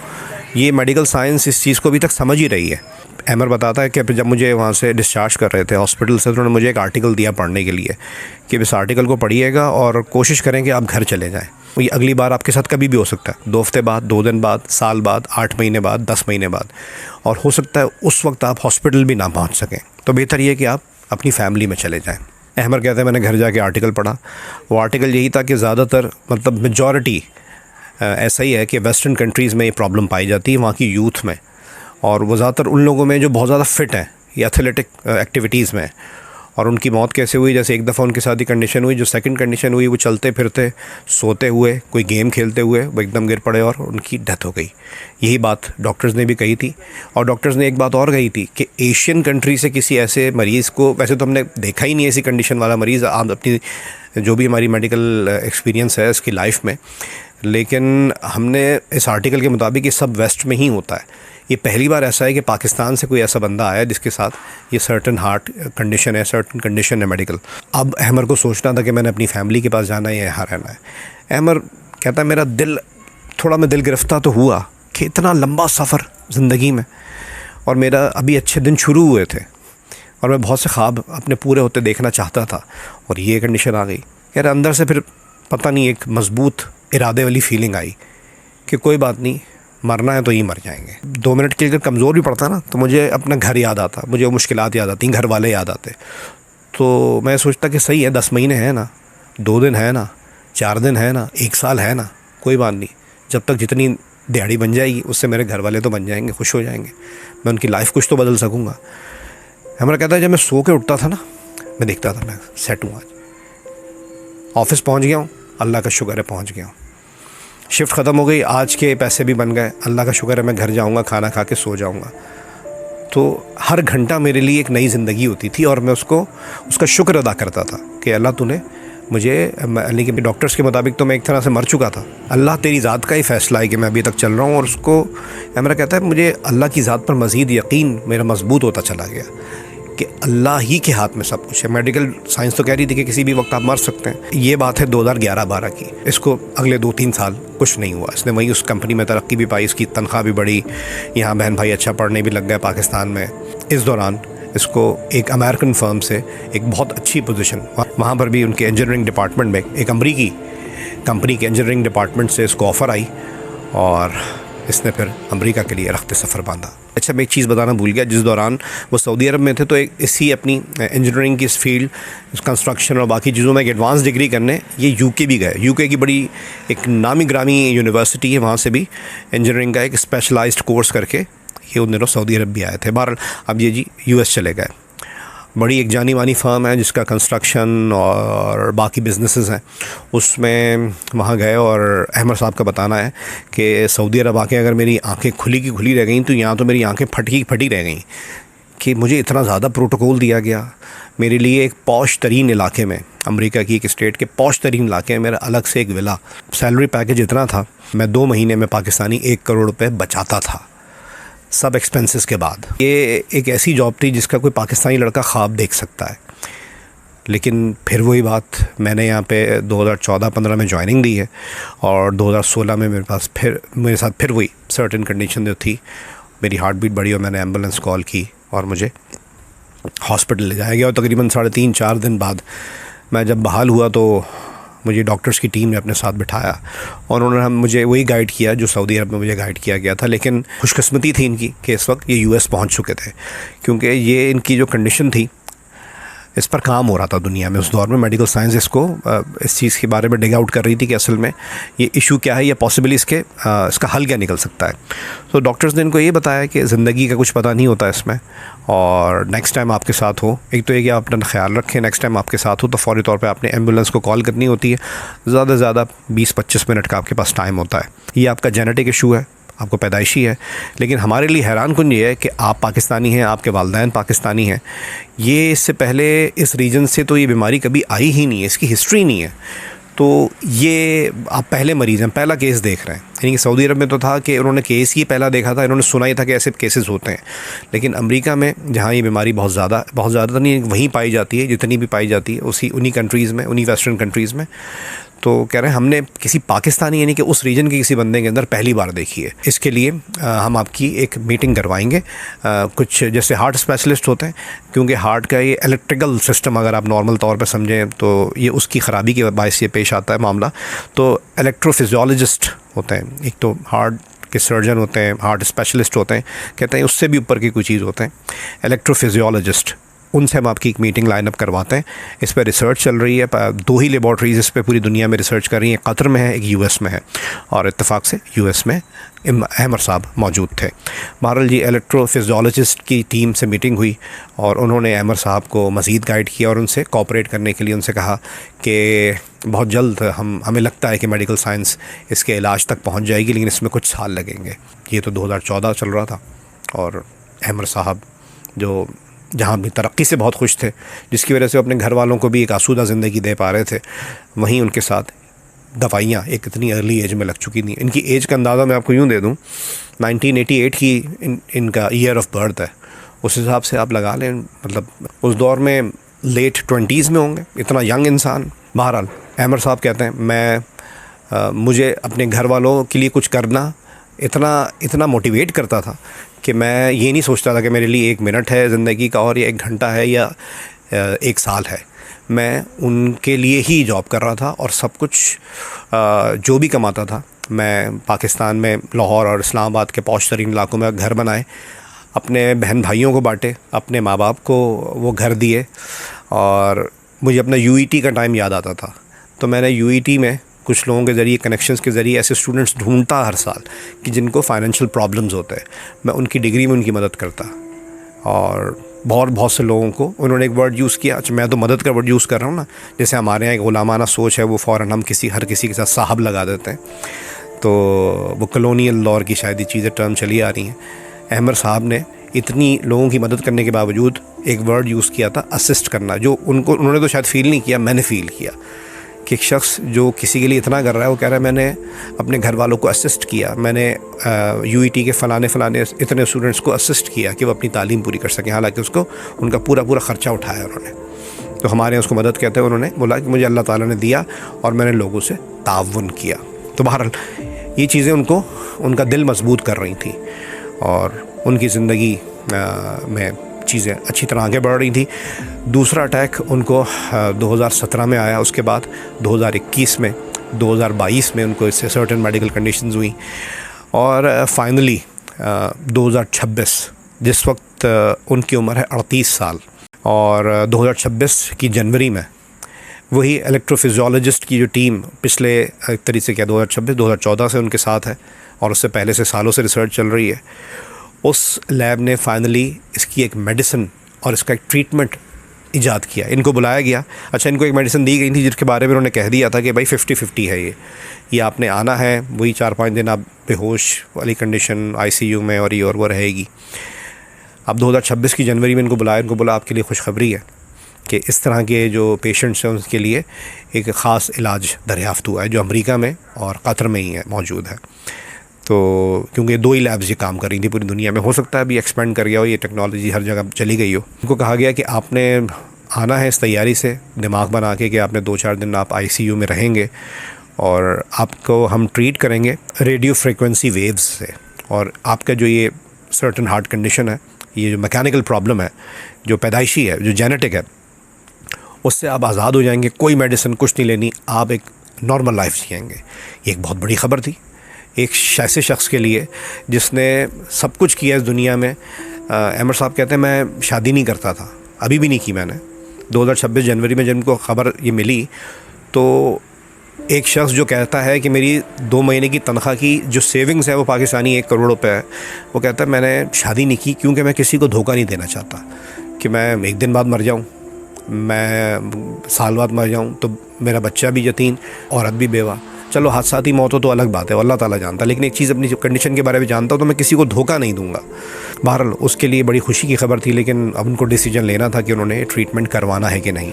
ये मेडिकल साइंस इस चीज़ को अभी तक समझ ही रही है। अमर बताता है कि जब मुझे वहाँ से डिस्चार्ज कर रहे थे हॉस्पिटल से, तो उन्होंने मुझे एक आर्टिकल दिया पढ़ने के लिए कि इस आर्टिकल को पढ़िएगा और कोशिश करें कि आप घर चले जाएँ। ये अगली बार आपके साथ कभी भी हो सकता है, 2 हफ्ते बाद, 2 दिन बाद, साल बाद, 8 महीने बाद, 10 महीने बाद, और हो सकता है उस वक्त आप हॉस्पिटल भी ना पहुंच सकें। तो बेहतर ये कि आप अपनी फैमिली में चले जाएं। अहमद कहते हैं मैंने घर जाके आर्टिकल पढ़ा। वो आर्टिकल यही था कि ज़्यादातर मतलब मेजॉरिटी ऐसा ही है कि वेस्टर्न कंट्रीज़ में ये प्रॉब्लम पाई जाती है, वहाँ की यूथ में, और वो ज़्यादातर उन लोगों में जो बहुत ज़्यादा फ़िट हैं या एथलेटिक एक्टिविटीज़ में। और उनकी मौत कैसे हुई, जैसे एक दफ़ा उनके साथ ही कंडीशन हुई, जो सेकंड कंडीशन हुई वो चलते फिरते सोते हुए कोई गेम खेलते हुए वो एकदम गिर पड़े और उनकी डेथ हो गई। यही बात डॉक्टर्स ने भी कही थी। और डॉक्टर्स ने एक बात और कही थी कि एशियन कंट्री से किसी ऐसे मरीज़ को, वैसे तो हमने देखा ही नहीं ऐसी कंडीशन वाला मरीज़ आप अपनी जो भी हमारी मेडिकल एक्सपीरियंस है इसकी लाइफ में, लेकिन हमने इस आर्टिकल के मुताबिक ये सब वेस्ट में ही होता है। ये पहली बार ऐसा है कि पाकिस्तान से कोई ऐसा बंदा आया जिसके साथ ये सर्टन हार्ट कंडीशन है, सर्टन कंडीशन है मेडिकल। अब अहमर को सोचना था कि मैंने अपनी फैमिली के पास जाना है या यहाँ रहना है। अहमर कहता है मेरा दिल थोड़ा, मैं दिल गिरफ्तार तो हुआ कि इतना लंबा सफ़र ज़िंदगी में, और मेरा अभी अच्छे दिन शुरू हुए थे और मैं बहुत से ख्वाब अपने पूरे होते देखना चाहता था और ये कंडीशन आ गई। कह रहे अंदर से फिर पता नहीं एक मज़बूत इरादे वाली फीलिंग आई कि कोई बात नहीं, मरना है तो ही मर जाएंगे। 2 मिनट के अगर कमज़ोर भी पड़ता ना तो मुझे अपना घर याद आता, मुझे वो मुश्किलात याद आती, घर वाले याद आते। तो मैं सोचता कि सही है, 10 महीने है ना, 2 दिन है ना, 4 दिन है ना, 1 साल है ना, कोई बात नहीं, जब तक जितनी दिहाड़ी बन जाएगी उससे मेरे घर वाले तो बन जाएंगे, खुश हो जाएंगे, मैं उनकी लाइफ कुछ तो बदल सकूँगा। हमारा कहता है जब मैं सो के उठता था ना, मैं देखता था मैं सेट हूँ, आज ऑफिस पहुँच गया हूँ, अल्लाह का शुक्र है पहुँच गया हूँ, शिफ्ट ख़त्म हो गई, आज के पैसे भी बन गए, अल्लाह का शुक्र है मैं घर जाऊँगा, खाना खा के सो जाऊँगा। तो हर घंटा मेरे लिए एक नई ज़िंदगी होती थी और मैं उसका शुक्र अदा करता था कि अल्लाह तूने मुझे, लेकिन डॉक्टर्स के मुताबिक तो मैं एक तरह से मर चुका था। अल्लाह तेरी ज़ात का ही फ़ैसला है कि मैं अभी तक चल रहा हूँ। और उसको मेरा कहता है मुझे अल्लाह की ज़ात पर मज़ीद यकीन मेरा मजबूत होता चला गया कि अल्लाह ही के हाथ में सब कुछ है। मेडिकल साइंस तो कह रही थी कि किसी भी वक्त आप मर सकते हैं। ये बात है 2011-12 की। इसको अगले 2-3 साल कुछ नहीं हुआ, इसने वहीं उस कंपनी में तरक्की भी पाई, इसकी तनख्वाह भी बढ़ी, यहाँ बहन भाई अच्छा पढ़ने भी लग गए पाकिस्तान में। इस दौरान इसको एक अमेरिकन फर्म से एक बहुत अच्छी पोजीशन, वहाँ पर भी उनके इंजीनियरिंग डिपार्टमेंट में एक अमरीकी कंपनी के इंजीनियरिंग डिपार्टमेंट से इसको ऑफ़र आई और इसने फिर अमेरिका के लिए रख्ते सफ़र बांधा। अच्छा, मैं एक चीज़ बताना भूल गया, जिस दौरान वो सऊदी अरब में थे तो एक इसी अपनी इंजीनियरिंग की इस फील्ड, कंस्ट्रक्शन और बाकी चीज़ों में एक एडवांस डिग्री करने ये यूके भी गए। यूके की बड़ी एक नामी ग्रामी यूनिवर्सिटी है, वहाँ से भी इंजीनियरिंग का एक स्पेशलाइज्ड कोर्स करके ये उन दिनों सऊदी अरब भी आए थे। बहरहाल अब ये जी यूएस चले गए। बड़ी एक जानी मानी फ़र्म है जिसका कंस्ट्रक्शन और बाकी बिजनेसेस हैं, उसमें वहाँ गए। और अहमद साहब का बताना है कि सऊदी अरब आके अगर मेरी आंखें खुली की खुली रह गई तो यहाँ तो मेरी आंखें फटी फटी रह गई कि मुझे इतना ज़्यादा प्रोटोकॉल दिया गया। मेरे लिए एक पॉश तरीन इलाके में, अमेरिका की एक स्टेट के पॉश तरीन इलाके में मेरा अलग से एक विला, सैलरी पैकेज इतना था, मैं 2 महीने में पाकिस्तानी 1 करोड़ रुपये बचाता था सब एक्सपेंसेस के बाद। ये एक ऐसी जॉब थी जिसका कोई पाकिस्तानी लड़का ख्वाब देख सकता है। लेकिन फिर वही बात, मैंने यहाँ पे 2014-15 में ज्वाइनिंग दी है और 2016 में मेरे साथ फिर वही सर्टेन कंडीशन जो थी, मेरी हार्ट बीट बढ़ी और मैंने एम्बुलेंस कॉल की और मुझे हॉस्पिटल ले जाया गया। और तकरीबन 3.5-4 दिन बाद मैं जब बहाल हुआ तो मुझे डॉक्टर्स की टीम ने अपने साथ बिठाया और उन्होंने मुझे वही गाइड किया जो सऊदी अरब में मुझे गाइड किया गया था। लेकिन खुशकिस्मती थी इनकी कि इस वक्त ये यूएस पहुंच चुके थे, क्योंकि ये इनकी जो कंडीशन थी इस पर काम हो रहा था दुनिया में उस दौर में। मेडिकल साइंस इसको इस चीज़ के बारे में डिग आउट कर रही थी कि असल में ये इशू क्या है या पॉसिबली इसका हल क्या निकल सकता है। तो डॉक्टर्स ने इनको ये बताया कि ज़िंदगी का कुछ पता नहीं होता इसमें, और नेक्स्ट टाइम आपके साथ हो, एक तो ये कि आप अपना ख्याल रखें, नेक्स्ट टाइम आपके साथ हो तो फ़ौरी तौर पे आपने एम्बुलेंस को कॉल करनी होती है। ज़्यादा से ज़्यादा 20-25 मिनट का आपके पास टाइम होता है। ये आपका जेनेटिक इशू है, आपको पैदाइशी है, लेकिन हमारे लिए हैरान कुन ये है कि आप पाकिस्तानी हैं, आपके वालिदैन पाकिस्तानी हैं। ये इससे पहले इस रीजन से तो ये बीमारी कभी आई ही नहीं है, इसकी हिस्ट्री नहीं है। तो ये आप पहले मरीज़ हैं, पहला केस देख रहे हैं। यानी कि सऊदी अरब में तो था कि उन्होंने केस ही पहला देखा था, इन्होंने सुना ही था कि ऐसे केसेस होते हैं। लेकिन अमेरिका में जहाँ ये बीमारी बहुत ज़्यादा तो नहीं, वहीं पाई जाती है, जितनी भी पाई जाती है उन्हीं कंट्रीज़ में, उन्हीं वेस्टर्न कंट्रीज़ में। तो कह रहे हैं हमने किसी पाकिस्तानी यानी कि उस रीजन के किसी बंदे के अंदर पहली बार देखी है। इसके लिए हम आपकी एक मीटिंग करवाएंगे, कुछ जैसे हार्ट स्पेशलिस्ट होते हैं, क्योंकि हार्ट का ये इलेक्ट्रिकल सिस्टम अगर आप नॉर्मल तौर पे समझें तो ये उसकी ख़राबी के बायस ये पेश आता है मामला। तो इलेक्ट्रोफिजियोलॉजिस्ट होते हैं, एक तो हार्ट के सर्जन होते हैं, हार्ट स्पेशलिस्ट होते हैं, कहते हैं उससे भी ऊपर की कोई चीज़ होते हैं इलेक्ट्रोफिजियोलॉजिस्ट। उनसे हम आपकी एक मीटिंग लाइन अप करवाते हैं। इस पर रिसर्च चल रही है, 2 ही लेबॉर्ट्रीज़ इस पर पूरी दुनिया में रिसर्च कर रही हैं, कतर में है, एक यूएस में है, और इत्तेफाक से यूएस में अहमर साहब मौजूद थे। बहरहाल जी इलेक्ट्रोफिजियोलॉजिस्ट की टीम से मीटिंग हुई और उन्होंने अहमर साहब को मज़ीद गाइड किया और उनसे कोऑपरेट करने के लिए उनसे कहा कि बहुत जल्द हमें लगता है कि मेडिकल साइंस इसके इलाज तक पहुंच जाएगी, लेकिन इसमें कुछ साल लगेंगे। ये तो 2014 चल रहा था और अहमर साहब जो जहाँ अपनी तरक्की से बहुत खुश थे, जिसकी वजह से अपने घर वालों को भी एक आसूदा ज़िंदगी दे पा रहे थे, वहीं उनके साथ दवाइयाँ एक इतनी अर्ली एज में लग चुकी थी। इनकी एज का अंदाज़ा मैं आपको यूँ दे दूँ, 1988 की इनका ईयर ऑफ बर्थ है। उस हिसाब से आप लगा लें, मतलब उस दौर में लेट 20s में होंगे, इतना यंग इंसान। बहरहाल अहमर साहब कहते हैं मुझे अपने घर वालों के लिए कुछ करना इतना मोटिवेट करता था कि मैं ये नहीं सोचता था कि मेरे लिए 1 मिनट है ज़िंदगी का और या 1 घंटा है या 1 साल है। मैं उनके लिए ही जॉब कर रहा था और सब कुछ जो भी कमाता था मैं पाकिस्तान में लाहौर और इस्लामाबाद के पॉश तरीन इलाकों में घर बनाए, अपने बहन भाइयों को बांटे, अपने माँ बाप को वो घर दिए। और मुझे अपना यूईटी का टाइम याद आता था, तो मैंने यूईटी में कुछ लोगों के ज़रिए, कनेक्शंस के ज़रिए ऐसे स्टूडेंट्स ढूंढता हर साल कि जिनको फाइनेंशियल प्रॉब्लम्स होते हैं, मैं उनकी डिग्री में उनकी मदद करता। और बहुत से लोगों को उन्होंने एक वर्ड यूज़ किया, अच्छा मैं तो मदद का वर्ड यूज़ कर रहा हूँ ना, जैसे हमारे यहाँ एक गुलामाना सोच है, वो फ़ौरन हम हर किसी के साथ साहब लगा देते हैं, तो वो कॉलोनियल दौर की शायद ये चीज़ें टर्म चली आ रही हैं। अहमर साहब ने इतनी लोगों की मदद करने के बावजूद एक वर्ड यूज़ किया था, असिस्ट करना, जो उन्होंने तो शायद फ़ील नहीं किया, मैंने फ़ील किया कि एक शख्स जो किसी के लिए इतना कर रहा है, वो कह रहा है मैंने अपने घर वालों को असिस्ट किया, मैंने यूईटी के फ़लाने इतने स्टूडेंट्स को असिस्ट किया कि वो अपनी तालीम पूरी कर सकें, हालांकि उसको उनका पूरा ख़र्चा उठाया उन्होंने। तो हमारे यहाँ उसको मदद कहते हैं, उन्होंने बोला कि मुझे अल्लाह ताला ने दिया और मैंने लोगों से ताउन किया। तो बहरहाल ये चीज़ें उनका दिल मजबूत कर रही थी और उनकी ज़िंदगी में चीज़ें अच्छी तरह आगे बढ़ रही थी। दूसरा अटैक उनको 2017 में आया, उसके बाद 2021 में, 2022 में उनको इससे सर्टेन मेडिकल कंडीशंस हुई और फाइनली 2026, जिस वक्त उनकी उम्र है 38 साल, और 2026 की जनवरी में वही इलेक्ट्रोफिजियोलॉजिस्ट की जो टीम पिछले एक तरीके से 2014 से उनके साथ है और उससे पहले से सालों से रिसर्च चल रही है, उस लैब ने फाइनली इसकी एक मेडिसिन और इसका एक ट्रीटमेंट इजाद किया। इनको बुलाया गया, अच्छा इनको एक मेडिसिन दी गई थी जिसके बारे में उन्होंने कह दिया था कि भाई 50-50 है, ये आपने आना है, वही 4-5 दिन आप बेहोश वाली कंडीशन आईसीयू में और ये और वो रहेगी। अब 2026 की जनवरी में इनको बोला आपके लिए खुशखबरी है कि इस तरह के जो पेशेंट्स हैं उनके लिए एक ख़ास इलाज दरियाफ़्त हुआ है जो अमेरिका में और कतर में ही है मौजूद है। तो क्योंकि 2 ही लैब्स ये काम कर रही थी पूरी दुनिया में, हो सकता है अभी एक्सपेंड कर गया हो, ये टेक्नोलॉजी हर जगह चली गई हो। उनको कहा गया कि आपने आना है इस तैयारी से, दिमाग बना के कि आपने 2-4 दिन आप आईसीयू में रहेंगे और आपको हम ट्रीट करेंगे रेडियो फ्रिक्वेंसी वेव्स से, और आपका जो ये सर्टन हार्ट कंडीशन है, ये जो मैकेनिकल प्रॉब्लम है, जो पैदाइशी है, जो जेनेटिक है, उससे आप आज़ाद हो जाएंगे, कोई मेडिसिन कुछ नहीं लेनी, आप एक नॉर्मल लाइफ जिएंगे। ये एक बहुत बड़ी ख़बर थी एक ऐसे शख्स के लिए जिसने सब कुछ किया इस दुनिया में। अहमर साहब कहते हैं मैं शादी नहीं करता था, अभी भी नहीं की मैंने। 2026 जनवरी में जब उनको ख़बर ये मिली, तो एक शख्स जो कहता है कि मेरी 2 महीने की तनख्वाह की जो सेविंग्स है वो पाकिस्तानी 1 करोड़ रुपए है, वो कहता है मैंने शादी नहीं की क्योंकि मैं किसी को धोखा नहीं देना चाहता कि मैं 1 दिन बाद मर जाऊँ, मैं साल बाद मर जाऊँ तो मेरा बच्चा भी यतीम, औरत भी बेवा। चलो हादसाती मौत हो तो अलग बात है, अल्लाह ताला जानता, लेकिन एक चीज़ अपनी कंडीशन के बारे में जानता हूँ तो मैं किसी को धोखा नहीं दूंगा। बहरहाल उसके लिए बड़ी खुशी की खबर थी, लेकिन अब उनको डिसीजन लेना था कि उन्होंने ट्रीटमेंट करवाना है कि नहीं।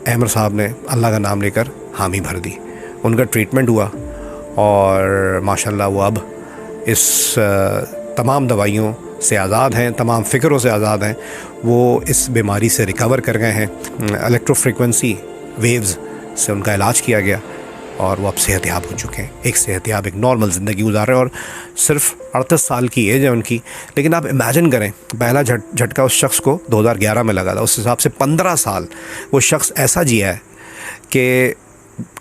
अहमर साहब ने अल्लाह का नाम लेकर हामी भर दी, उनका ट्रीटमेंट हुआ और माशाल्लाह वो अब इस तमाम दवाइयों से आज़ाद हैं, तमाम फ़िक्रों से आज़ाद हैं, वो इस बीमारी से रिकवर कर गए हैं। इलेक्ट्रोफ्रिक्वेंसी वेव्स से उनका इलाज किया गया और वो अब सेहतयाब हो चुके हैं, एक सेहतयाब एक नॉर्मल ज़िंदगी गुजार रहे हैं, और सिर्फ 38 साल की एज है उनकी। लेकिन आप इमेजिन करें, पहला झटका उस शख्स को 2011 में लगा था, उस हिसाब से 15 साल वो शख्स ऐसा जिया है कि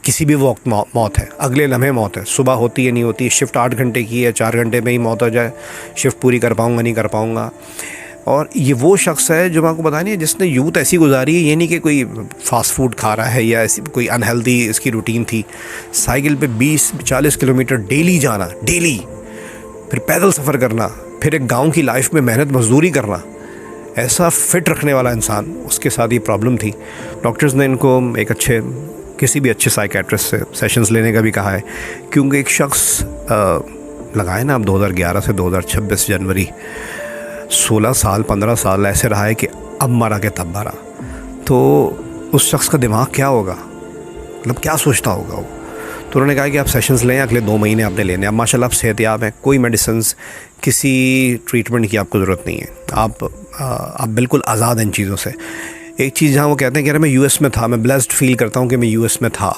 किसी भी वक्त मौत है, अगले लम्हे मौत है। सुबह होती है नहीं होती, शिफ्ट 8 घंटे की है, 4 घंटे में ही मौत हो जाए, शिफ्ट पूरी कर पाऊँगा नहीं कर पाऊँगा। और ये वो शख्स है जो मैं आपको बता नहीं है जिसने यूथ ऐसी गुजारी है, ये नहीं कि कोई फास्ट फूड खा रहा है या ऐसी कोई अनहेल्दी इसकी रूटीन थी। साइकिल पे 20-40 किलोमीटर डेली जाना, डेली, फिर पैदल सफ़र करना, फिर एक गांव की लाइफ में मेहनत मजदूरी करना, ऐसा फिट रखने वाला इंसान, उसके साथ ये प्रॉब्लम थी। डॉक्टर्स ने इनको एक किसी भी अच्छे साइकेट्रिस्ट से सेशंस लेने का भी कहा है, क्योंकि एक शख्स लगाए ना, अब 2011 से 2026 जनवरी, 16 साल 15 साल ऐसे रहा है कि अब मरा के तब मरा। तो उस शख्स का दिमाग क्या होगा, मतलब क्या सोचता होगा वो। तो उन्होंने कहा कि आप सेशंस लें, अगले 2 महीने आपने लेने। अब माशाल्लाह आप सेहतयाब हैं, कोई मेडिसिन्स, किसी ट्रीटमेंट की आपको ज़रूरत नहीं है। आप बिल्कुल आज़ाद हैं इन चीज़ों से। एक चीज़ जहाँ वो कहते हैं कि अरे मैं यूएस में था, मैं ब्लेस्ड फील करता हूँ कि मैं यूएस में था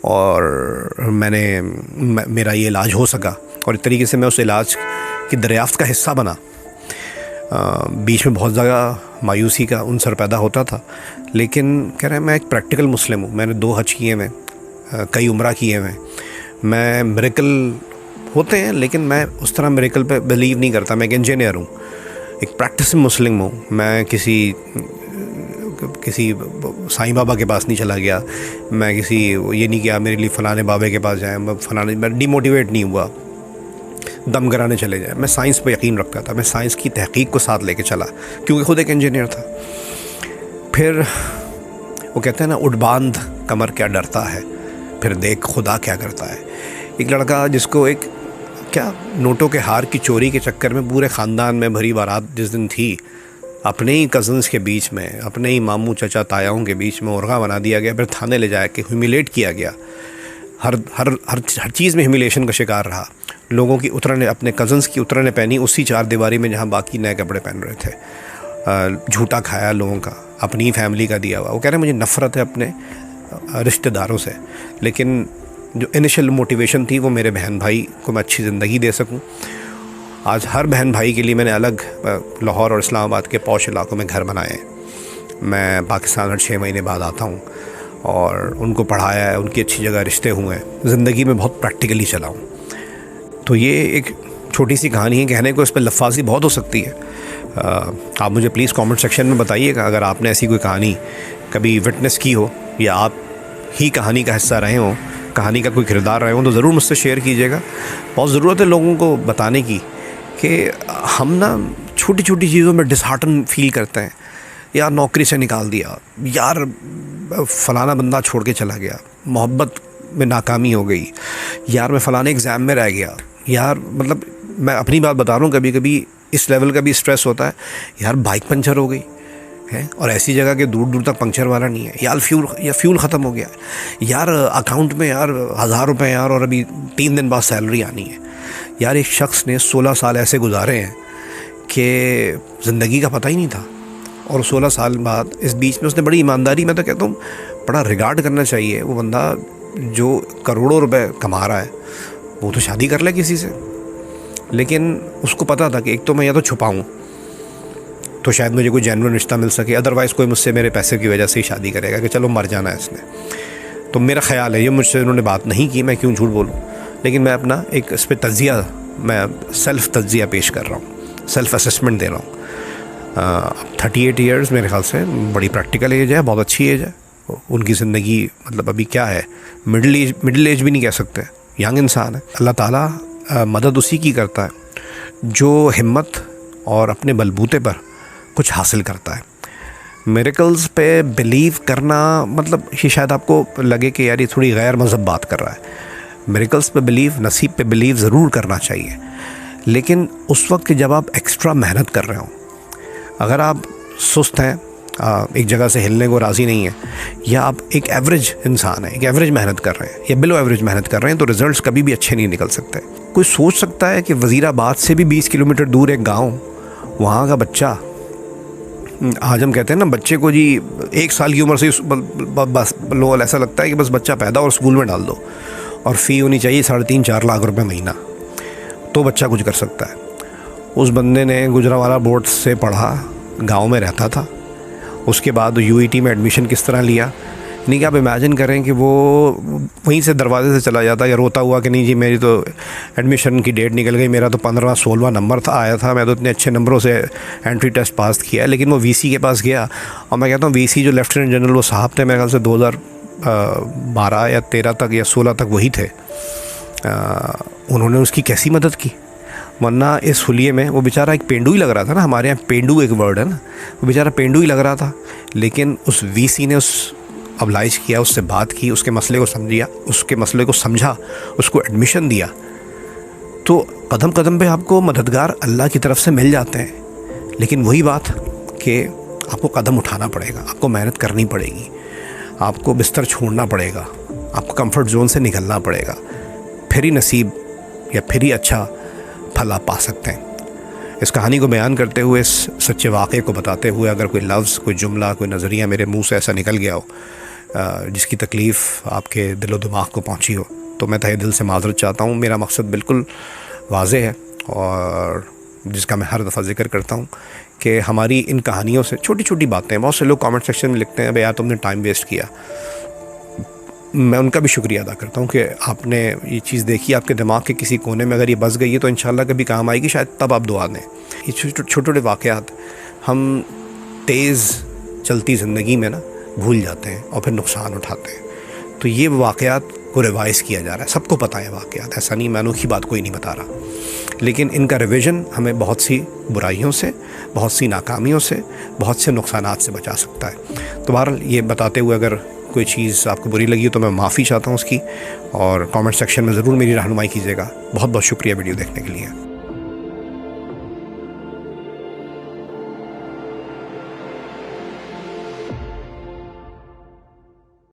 और मेरा ये इलाज हो सका, और एक तरीके से मैं उस इलाज की दरियाफ्त का हिस्सा बना। बीच में बहुत ज़्यादा मायूसी का उनसर पैदा होता था, लेकिन कह रहे हैं मैं एक प्रैक्टिकल मुस्लिम हूँ, मैंने 2 हज किए हैं, कई उम्रा किए हैं, मैं मिरेकल होते हैं लेकिन मैं उस तरह मिरेकल पे बिलीव नहीं करता। मैं एक इंजीनियर हूँ, एक प्रैक्टिसिंग मुस्लिम हूँ। मैं किसी साईं बाबा के पास नहीं चला गया, मैं ये नहीं किया मेरे लिए फ़लाने बाबे के पास जाए, मैं डिमोटिवेट नहीं हुआ दम कराने चले जाए। मैं साइंस पे यकीन रखता था, मैं साइंस की तहकीक को साथ लेके चला, क्योंकि खुद एक इंजीनियर था। फिर वो कहते हैं ना, उठ बांध कमर क्या डरता है, फिर देख खुदा क्या करता है। एक लड़का जिसको एक नोटों के हार की चोरी के चक्कर में पूरे ख़ानदान में भरी बारात जिस दिन थी, अपने ही कज़न्स के बीच में, अपने ही मामू चचा तायाओं के बीच में मुर्गा बना दिया गया, फिर थाने ले जाके ह्यूमिलेट किया गया। हर चीज़ में ह्यूमिलेशन का शिकार रहा। लोगों की उतरने, अपने कज़न्स की उतरने पहनी उसी 4 दीवारी में जहाँ बाकी नए कपड़े पहन रहे थे। झूठा खाया लोगों का, अपनी फैमिली का दिया हुआ। वो कह रहे हैं मुझे नफ़रत है अपने रिश्तेदारों से, लेकिन जो इनिशियल मोटिवेशन थी वो मेरे बहन भाई को मैं अच्छी ज़िंदगी दे सकूं। आज हर बहन भाई के लिए मैंने अलग लाहौर और इस्लामाबाद के पॉश इलाकों में घर बनाए हैं। मैं पाकिस्तान हर 6 महीने बाद आता हूं और उनको पढ़ाया है, उनकी अच्छी जगह रिश्ते हुए हैं। ज़िंदगी में बहुत प्रैक्टिकली चला हूँ। तो ये एक छोटी सी कहानी है, कहने को इस पर लफ्ज़ी बहुत हो सकती है। आप मुझे प्लीज़ कमेंट सेक्शन में बताइएगा अगर आपने ऐसी कोई कहानी कभी विटनेस की हो या आप ही कहानी का हिस्सा रहे हों, कहानी का कोई किरदार रहे हों, तो ज़रूर मुझसे शेयर कीजिएगा। बहुत ज़रूरत है लोगों को बताने की कि हम ना छोटी छोटी चीज़ों में डिसहार्टन फील करते हैं। यार नौकरी से निकाल दिया, यार फ़लाना बंदा छोड़ के चला गया, मोहब्बत में नाकामी हो गई, यार मैं फ़लाने एग्ज़ाम में रह गया, यार मतलब मैं अपनी बात बता रहा हूँ, कभी कभी इस लेवल का भी स्ट्रेस होता है, यार बाइक पंचर हो गई है और ऐसी जगह के दूर दूर तक पंक्चर वाला नहीं है, यार फ्यूल ख़त्म हो गया, यार अकाउंट में यार 1000 रुपये यार और अभी 3 दिन बाद सैलरी आनी है। यार एक शख्स ने 16 साल ऐसे गुजारे हैं कि ज़िंदगी का पता ही नहीं था, और 16 साल बाद इस बीच में उसने बड़ी ईमानदारी, मैं तो कहता हूँ बड़ा रिगार्ड करना चाहिए वो बंदा जो करोड़ों रुपए कमा रहा है। वो तो शादी कर ले किसी से, लेकिन उसको पता था कि एक तो मैं या तो छुपाऊँ तो शायद मुझे कोई जेन्युइन रिश्ता मिल सके, अदरवाइज़ कोई मुझसे मेरे पैसे की वजह से ही शादी करेगा कि चलो मर जाना है इसने। तो मेरा ख्याल है, ये मुझसे उन्होंने बात नहीं की, मैं क्यों झूठ बोलूँ, लेकिन मैं अपना एक इस पर तज्जिया, मैं सेल्फ़ तज्जिया पेश कर रहा हूँ, सेल्फ़ असेसमेंट दे रहा हूँ। 38 ईयर्स मेरे ख्याल से बड़ी प्रैक्टिकल एज है, बहुत अच्छी एज है। उनकी ज़िंदगी मतलब अभी क्या है, मिडिल एज भी नहीं कह सकते, यंग इंसान है। अल्लाह ताला मदद उसी की करता है जो हिम्मत और अपने बलबूते पर कुछ हासिल करता है। मिरेकल्स पे बिलीव करना मतलब ये शायद आपको लगे कि यार ये थोड़ी गैर मज़हब बात कर रहा है। मिरेकल्स पे बिलीव, नसीब पे बिलीव ज़रूर करना चाहिए, लेकिन उस वक्त जब आप एक्स्ट्रा मेहनत कर रहे हो, अगर आप सुस्त हैं, एक जगह से हिलने को राज़ी नहीं है, या आप एक एवरेज इंसान हैं, एक एवरेज मेहनत कर रहे हैं या बिलो एवरेज मेहनत कर रहे हैं, तो रिज़ल्ट्स कभी भी अच्छे नहीं निकल सकते। कोई सोच सकता है कि वज़ीराबाद से भी 20 किलोमीटर दूर एक गाँव, वहाँ का बच्चा, आज हम कहते हैं ना बच्चे को जी 1 साल की उम्र से बस लोग ऐसा लगता है कि बस बच्चा पैदा और स्कूल में डाल दो और फ़ी होनी चाहिए 3.5-4 लाख रुपए महीना, तो बच्चा कुछ कर सकता है। उस बंदे ने गुजरावाला बोर्ड से पढ़ा, गांव में रहता था, उसके बाद यूईटी में एडमिशन किस तरह लिया, नहीं कि आप इमेजिन करें कि वो वहीं से दरवाजे से चला जाता या रोता हुआ कि नहीं जी मेरी तो एडमिशन की डेट निकल गई, मेरा तो 15-16वां नंबर था आया था, मैं तो इतने अच्छे नंबरों से एंट्री टेस्ट पास किया। लेकिन वो वीसी के पास गया और मैं कहता हूँ वीसी जो लेफ्टिनेंट जनरल वो साहब थे, मेरे ख्याल से 2012 या 13 तक या 16 तक वही थे। उन्होंने उसकी कैसी मदद की, वरना इस हुलिये में वो बेचारा एक पेंडू ही लग रहा था ना, हमारे यहाँ पेंडू एक वर्ड है ना, वो बेचारा पेंडू ही लग रहा था। लेकिन उस वीसी ने उस अबलाइज किया, उससे बात की, उसके मसले को समझिया, उसके मसले को समझा, उसको एडमिशन दिया। तो कदम कदम पे आपको मददगार अल्लाह की तरफ से मिल जाते हैं। लेकिन वही बात कि आपको कदम उठाना पड़ेगा, आपको मेहनत करनी पड़ेगी, आपको बिस्तर छोड़ना पड़ेगा, आपको कंफर्ट जोन से निकलना पड़ेगा, फिर ही नसीब या फिर ही अच्छा फल आप पा सकते हैं। इस कहानी को बयान करते हुए, इस सच्चे वाक़े को बताते हुए अगर कोई लफ्ज़, कोई जुमला, कोई नज़रिया मेरे मुंह से ऐसा निकल गया हो जिसकी तकलीफ़ आपके दिलो दिमाग को पहुंची हो, तो मैं तहे दिल से माज़रत चाहता हूँ। मेरा मकसद बिल्कुल वाज़ेह है और जिसका मैं हर दफ़ा ज़िक्र करता हूँ कि हमारी इन कहानियों से छोटी छोटी बातें, बहुत से लोग कमेंट सेक्शन में लिखते हैं भाई यार तुमने टाइम वेस्ट किया, मैं उनका भी शुक्रिया अदा करता हूँ कि आपने ये चीज़ देखी, आपके दिमाग के किसी कोने में अगर ये बस गई है तो इंशाल्लाह कभी काम आएगी, शायद तब आप दुआ दें। ये छोटे छोटे वाक़यात हम तेज़ चलती ज़िंदगी में ना भूल जाते हैं और फिर नुकसान उठाते हैं। तो ये वाक़यात को रिवाइज़ किया जा रहा है, सबको पता है वाक़यात, ऐसा नहीं मैं अनोखी बात कोई नहीं बता रहा, लेकिन इनका रिविज़न हमें बहुत सी बुराइयों से, बहुत सी नाकामियों से, बहुत से नुकसानात से बचा सकता है। तो बहरहाल ये बताते हुए अगर कोई चीज़ आपको बुरी लगी तो मैं माफ़ी चाहता हूँ उसकी, और कमेंट सेक्शन में ज़रूर मेरी रहनुमाई कीजिएगा। बहुत बहुत शुक्रिया वीडियो देखने के लिए।